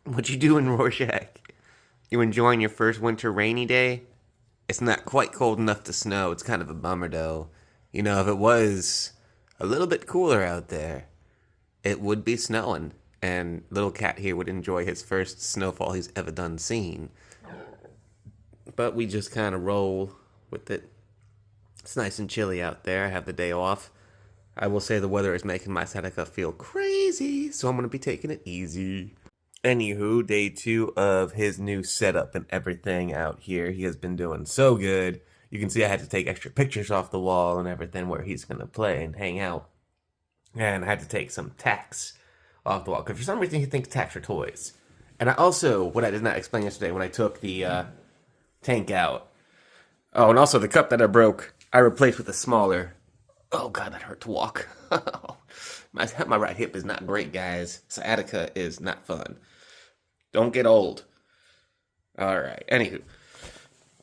What you doing, Rorschach? You enjoying your first winter rainy day? It's not quite cold enough to snow. It's kind of a bummer, though. You know, if it was a little bit cooler out there, it would be snowing, and little cat here would enjoy his first snowfall he's ever done seen. But we just kind of roll with it. It's nice and chilly out there. I have the day off. I will say the weather is making my Seneca feel crazy, so I'm gonna be taking it easy. Anywho, day two of his new setup and everything out here. He has been doing so good. You can see I had to take extra pictures off the wall and everything where he's gonna play and hang out. And I had to take some tacks off the wall because for some reason he thinks tacks are toys. And I also, what I did not explain yesterday when I took the tank out. Oh, and also the cup that I broke, I replaced with a smaller. Oh god, that hurt to walk. my right hip is not great, guys. Sciatica is not fun. Don't get old. All right. Anywho,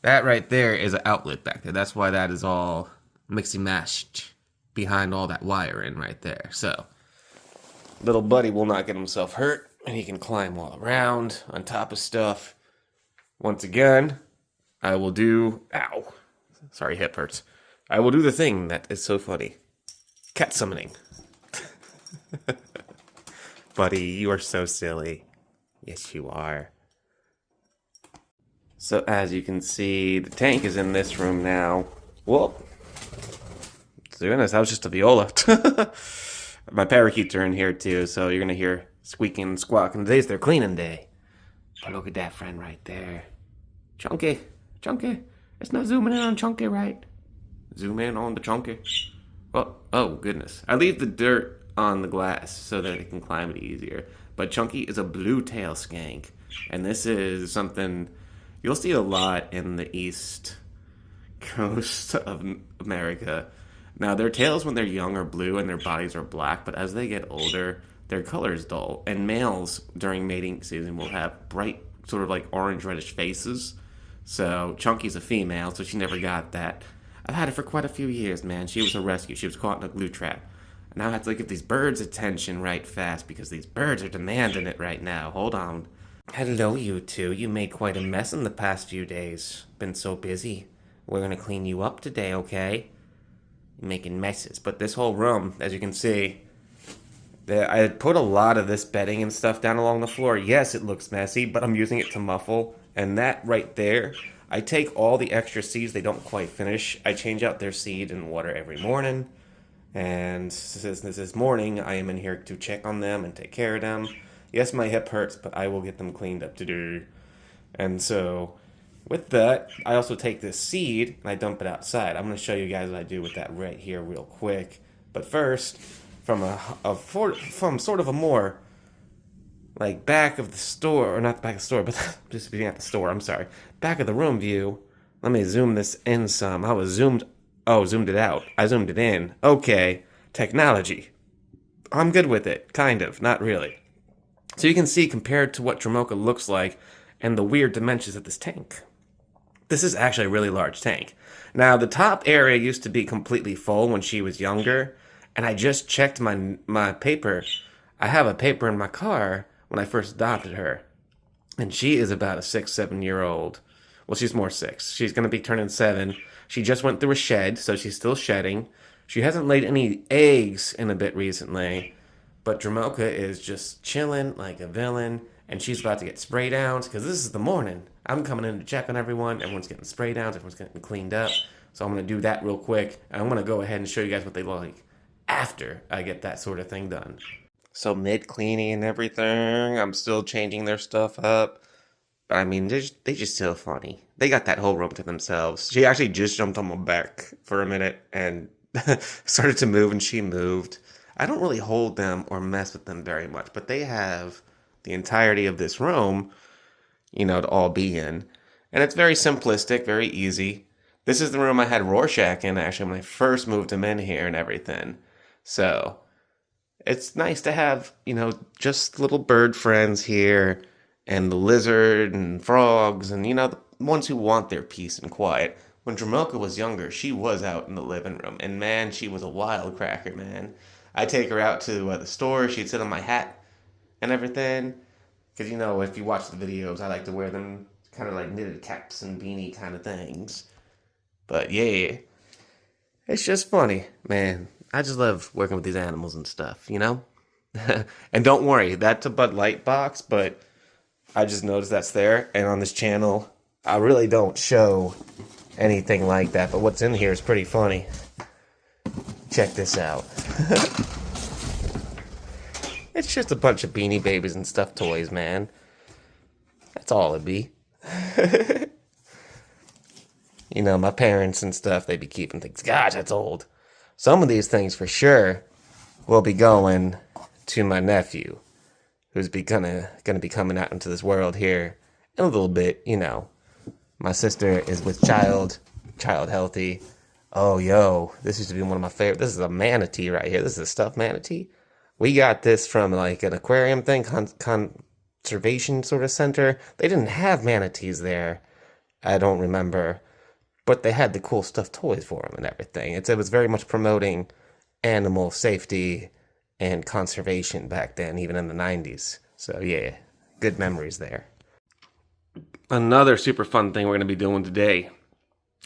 that right there is an outlet back there. That's why that is all mixy mashed behind all that wiring right there. So, little buddy will not get himself hurt, and he can climb all around on top of stuff. Once again, I will do. Ow. Sorry, hip hurts. I will do the thing that is so funny. Cat summoning. Buddy, you are so silly. Yes, you are. So, as you can see, the tank is in this room now. Whoa. Goodness, that was just a viola. My parakeets are in here too, so you're going to hear squeaking and squawking. Today's their cleaning day. But look at that friend right there. Chunky. Chunky. It's not zooming in on Chunky, right? Zoom in on the Chunky. Oh, goodness. I leave the dirt on the glass so that it can climb it easier. But Chunky is a blue tail skank. And this is something you'll see a lot in the east coast of America. Now, their tails when they're young are blue and their bodies are black, but as they get older, their color is dull. And males during mating season will have bright, sort of like orange reddish faces. So Chunky's a female, so she never got that. I've had her for quite a few years, man. She was a rescue. She was caught in a glue trap. And now I have to give these birds attention right fast because these birds are demanding it right now. Hold on. Hello, you two. You made quite a mess in the past few days. Been so busy. We're gonna clean you up today, okay? You're making messes. But this whole room, as you can see, I had put a lot of this bedding and stuff down along the floor. Yes, it looks messy, but I'm using it to muffle. And that right there, I take all the extra seeds they don't quite finish. I change out their seed and water every morning. And since this is morning, I am in here to check on them and take care of them. Yes, my hip hurts, but I will get them cleaned up today. And so, with that, I also take this seed and I dump it outside. I'm going to show you guys what I do with that right here real quick. But first, from sort of a more like back of the store, or not the back of the store, but just being at the store, I'm sorry. Back of the room view. Let me zoom this in some. Zoomed it out. I zoomed it in. Okay, technology. I'm good with it, kind of, not really. So you can see compared to what Dromoka looks like and the weird dimensions of this tank. This is actually a really large tank. Now, the top area used to be completely full when she was younger, and I just checked my paper. I have a paper in my car when I first adopted her, and she is about a 6, 7 year old. Well, she's more 6. She's going to be turning 7. She just went through a shed, so she's still shedding. She hasn't laid any eggs in a bit recently, but Dromoka is just chilling like a villain, and she's about to get spray downs because this is the morning. I'm coming in to check on everyone. Everyone's getting spray downs. Everyone's getting cleaned up. So I'm going to do that real quick, and I'm going to go ahead and show you guys what they look like after I get that sort of thing done. So mid-cleaning and everything, I'm still changing their stuff up. But I mean, they just still funny. They got that whole room to themselves. She actually just jumped on my back for a minute and started to move, and she moved. I don't really hold them or mess with them very much, but they have the entirety of this room, to all be in. And it's very simplistic, very easy. This is the room I had Rorschach in, actually, when I first moved him in here and everything. So, it's nice to have, just little bird friends here, and the lizard and frogs, and, the ones who want their peace and quiet. When Dromoka was younger, she was out in the living room, and man, she was a wild cracker, man. I'd take her out to the store, she'd sit on my hat and everything. Because, you know, if you watch the videos, I like to wear them kind of like knitted caps and beanie kind of things. But yeah, it's just funny, man. I just love working with these animals and stuff, you know? And don't worry, that's a Bud Light box, but I just noticed that's there. And on this channel, I really don't show anything like that. But what's in here is pretty funny. Check this out. It's just a bunch of Beanie Babies and stuffed toys, man. That's all it be. You know, my parents and stuff, they be keeping things. Gosh, that's old. Some of these things for sure will be going to my nephew, who's gonna be coming out into this world here in a little bit. You know, my sister is with child healthy. Oh, yo, this used to be one of my favorite. This is a manatee right here. This is a stuffed manatee. We got this from like an aquarium thing, conservation sort of center. They didn't have manatees there. I don't remember. But they had the cool stuffed toys for them and everything. It was very much promoting animal safety and conservation back then, even in the 90s. So yeah, good memories there. Another super fun thing we're going to be doing today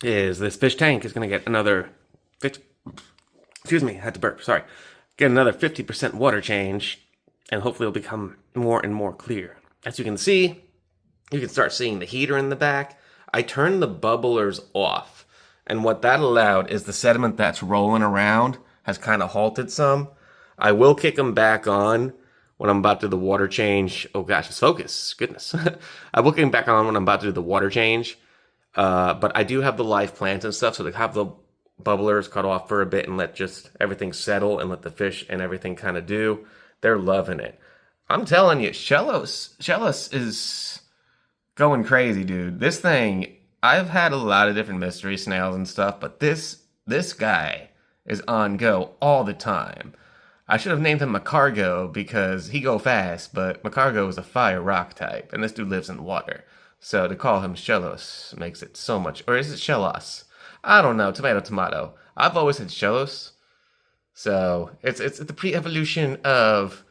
is this fish tank is going to get another... Excuse me, I had to burp, sorry. Get another 50% water change, and hopefully it'll become more and more clear. As you can see, you can start seeing the heater in the back. I turned the bubblers off, and what that allowed is the sediment that's rolling around has kind of halted some. I will kick them back on when I'm about to do the water change. Oh gosh, it's focus, goodness. I will kick them back on when I'm about to do the water change, but I do have the live plants and stuff, so to have the bubblers cut off for a bit and let just everything settle and let the fish and everything kind of do. They're loving it. I'm telling you, Shellos is going crazy, dude. This thing, I've had a lot of different mystery snails and stuff, but this guy is on go all the time. I should have named him Macargo because he go fast, but Macargo is a fire rock type, and this dude lives in water. So to call him Shellos makes it so much, or is it Shellos? I don't know, tomato. I've always said Shellos. So it's the pre-evolution of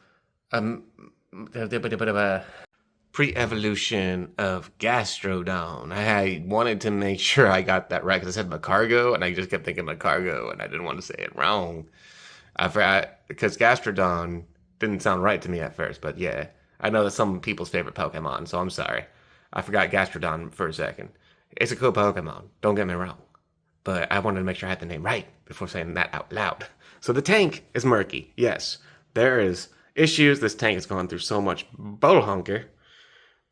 pre-evolution of Gastrodon. I wanted to make sure I got that right because I said Macargo, and I just kept thinking Macargo, and I didn't want to say it wrong. I forgot because Gastrodon didn't sound right to me at first, but yeah, I know that's some people's favorite Pokemon, so I'm sorry. I forgot Gastrodon for a second. It's a cool Pokemon, don't get me wrong, but I wanted to make sure I had the name right before saying that out loud. So the tank is murky. Yes, there is issues. This tank has gone through so much bottle hunker,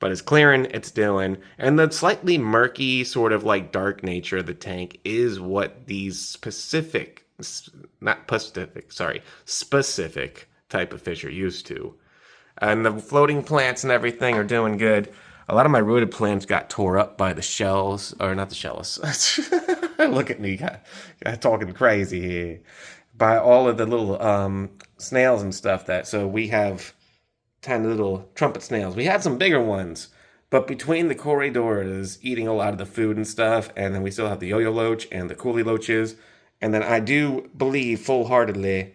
but it's clearing, it's doing, and the slightly murky, sort of like dark nature of the tank is what these specific type of fish are used to. And the floating plants and everything are doing good. A lot of my rooted plants got tore up by the shells, or not the shells. Look at me, got talking crazy here. By all of the little snails and stuff so we have tiny little trumpet snails. We had some bigger ones, but between the corridors eating a lot of the food and stuff, and then we still have the yo-yo loach and the coolie loaches, and then I do believe wholeheartedly,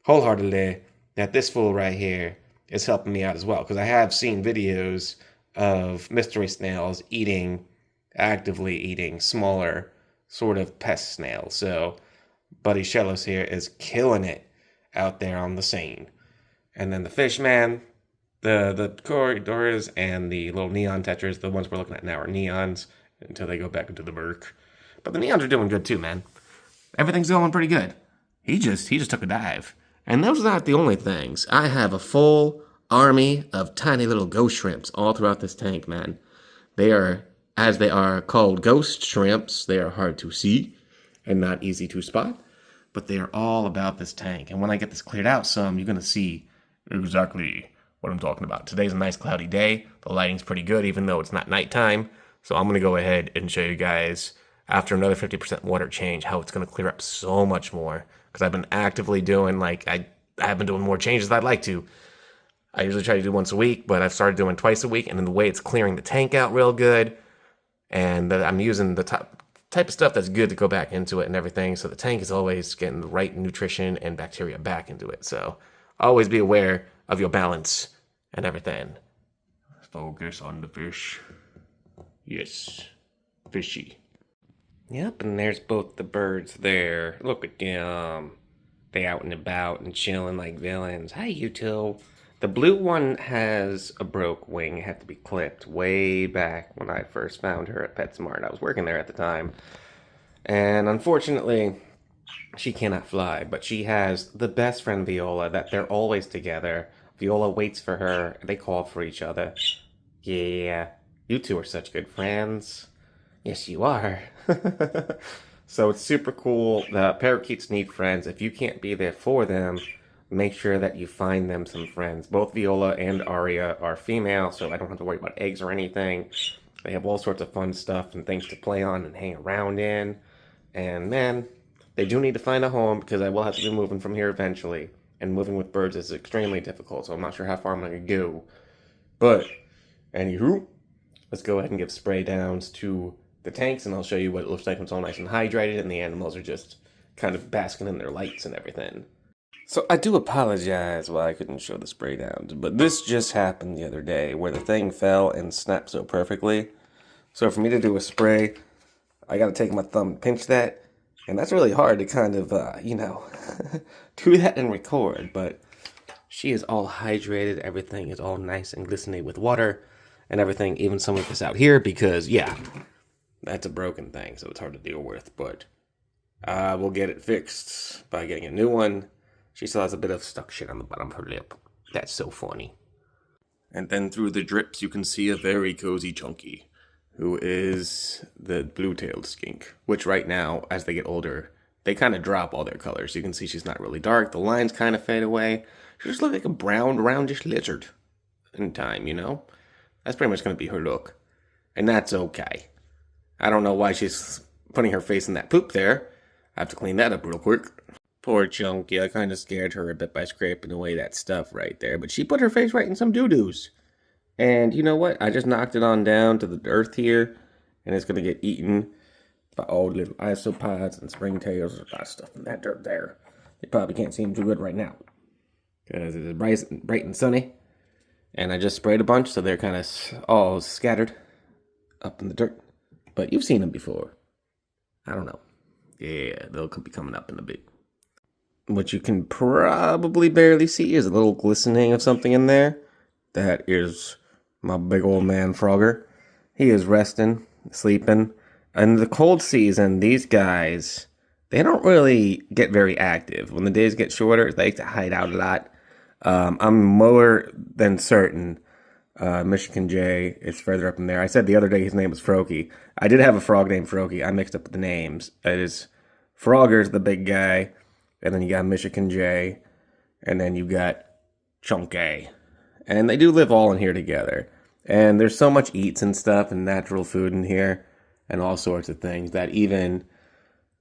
that this fool right here is helping me out as well, because I have seen videos of mystery snails actively eating smaller sort of pest snails. So Buddy Shellos here is killing it out there on the scene. And then the fish man, the corridors, and the little neon tetras, the ones we're looking at now are neons until they go back into the murk. But the neons are doing good too, man. Everything's going pretty good. He just took a dive. And those are not the only things. I have a full army of tiny little ghost shrimps all throughout this tank, man. They are, as they are called ghost shrimps, they are hard to see and not easy to spot, but they are all about this tank. And when I get this cleared out some, you're going to see exactly what I'm talking about. Today's a nice cloudy day. The lighting's pretty good, even though it's not nighttime. So I'm going to go ahead and show you guys, after another 50% water change, how it's going to clear up so much more. Because I've been actively doing, I have been doing more changes than I'd like to. I usually try to do once a week, but I've started doing twice a week. And in the way it's clearing the tank out real good. And I'm using the type of stuff that's good to go back into it and everything. So the tank is always getting the right nutrition and bacteria back into it. So always be aware of your balance and everything. focus on the fish. Yes, fishy. Yep, and there's both the birds there. Look at them. They out and about and chilling like villains. Hi, you two. The blue one has a broke wing. It had to be clipped way back when I first found her at PetSmart. I was working there at the time. And unfortunately, she cannot fly, but she has the best friend Viola that they're always together. Viola waits for her. They call for each other. Yeah, you two are such good friends. Yes, you are. So it's super cool. The parakeets need friends. If you can't be there for them, make sure that you find them some friends. Both Viola and Aria are female, so I don't have to worry about eggs or anything. They have all sorts of fun stuff and things to play on and hang around in. And man, they do need to find a home because I will have to be moving from here eventually. And moving with birds is extremely difficult, so I'm not sure how far I'm going to go. But, anywho, let's go ahead and give spray downs to the tanks, and I'll show you what it looks like when it's all nice and hydrated, and the animals are just kind of basking in their lights and everything. So I do apologize why I couldn't show the spray downs, but this just happened the other day where the thing fell and snapped so perfectly. So for me to do a spray, I got to take my thumb and pinch that. And that's really hard to kind of, do that and record. But she is all hydrated. Everything is all nice and glistening with water and everything. Even some of this out here because, yeah, that's a broken thing. So it's hard to deal with. But we'll get it fixed by getting a new one. She still has a bit of stuck shit on the bottom of her lip. That's so funny. And then through the drips, you can see a very cozy Chunky, who is the blue-tailed skink, which right now, as they get older, they kind of drop all their colors. You can see she's not really dark. The lines kind of fade away. She just looks like a brown, roundish lizard in time, you know? That's pretty much going to be her look. And that's okay. I don't know why she's putting her face in that poop there. I have to clean that up real quick. Poor Chunky. I kind of scared her a bit by scraping away that stuff right there. But she put her face right in some doo-doos. And you know what? I just knocked it on down to the earth here. And it's going to get eaten by all the little isopods and springtails. There's a lot of stuff in that dirt there. You probably can't see them too good right now, because it is bright and sunny. And I just sprayed a bunch, so they're kind of all scattered up in the dirt. But you've seen them before. I don't know. Yeah, they'll be coming up in a bit. What you can probably barely see is a little glistening of something in there. That is my big old man Frogger. He is resting, sleeping. In the cold season, these guys, they don't really get very active. When the days get shorter, they like to hide out a lot. I'm more than certain Michigan J is further up in there. I said the other day his name was Froakie. I did have a frog named Froakie. I mixed up the names. It is Frogger's the big guy, and then you got Michigan J, and then you got Chunky. And they do live all in here together. And there's so much eats and stuff and natural food in here and all sorts of things that even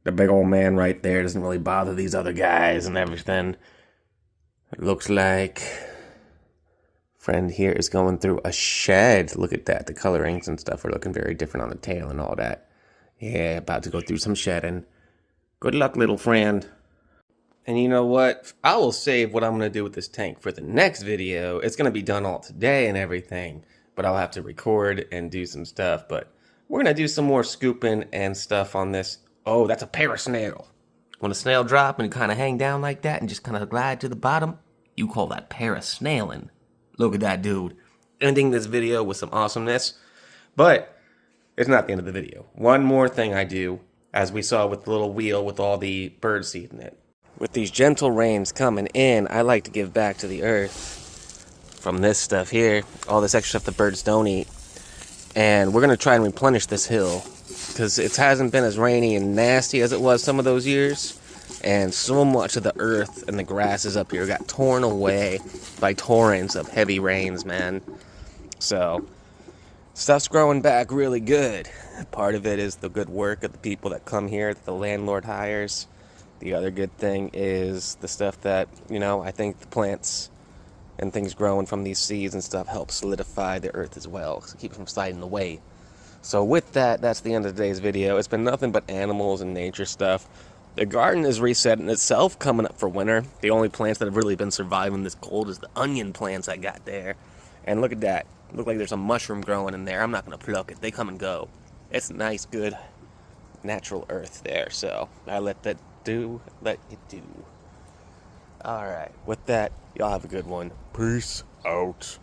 the big old man right there doesn't really bother these other guys and everything. It looks like friend here is going through a shed. Look at that. The colorings and stuff are looking very different on the tail and all that. Yeah, about to go through some shedding. Good luck, little friend. And you know what? I will save what I'm going to do with this tank for the next video. It's going to be done all today and everything, but I'll have to record and do some stuff. But we're going to do some more scooping and stuff on this. Oh, that's a parasnail. When a snail drop and kind of hang down like that and just kind of glide to the bottom, you call that parasnailing. Look at that dude. Ending this video with some awesomeness. But it's not the end of the video. One more thing I do, as we saw with the little wheel with all the bird seed in it. With these gentle rains coming in, I like to give back to the earth from this stuff here, all this extra stuff the birds don't eat. And we're going to try and replenish this hill, because it hasn't been as rainy and nasty as it was some of those years. And so much of the earth and the grasses up here got torn away by torrents of heavy rains, man. So, stuff's growing back really good. Part of it is the good work of the people that come here, that the landlord hires. The other good thing is the stuff that, I think the plants and things growing from these seeds and stuff help solidify the earth as well, to keep it from sliding away. So with that, that's the end of today's video. It's been nothing but animals and nature stuff. The garden is resetting itself, coming up for winter. The only plants that have really been surviving this cold is the onion plants I got there. And look at that. Look like there's a mushroom growing in there. I'm not gonna pluck it. They come and go. It's nice, good, natural earth there. So I let it do. Alright. With that, y'all have a good one. Peace out.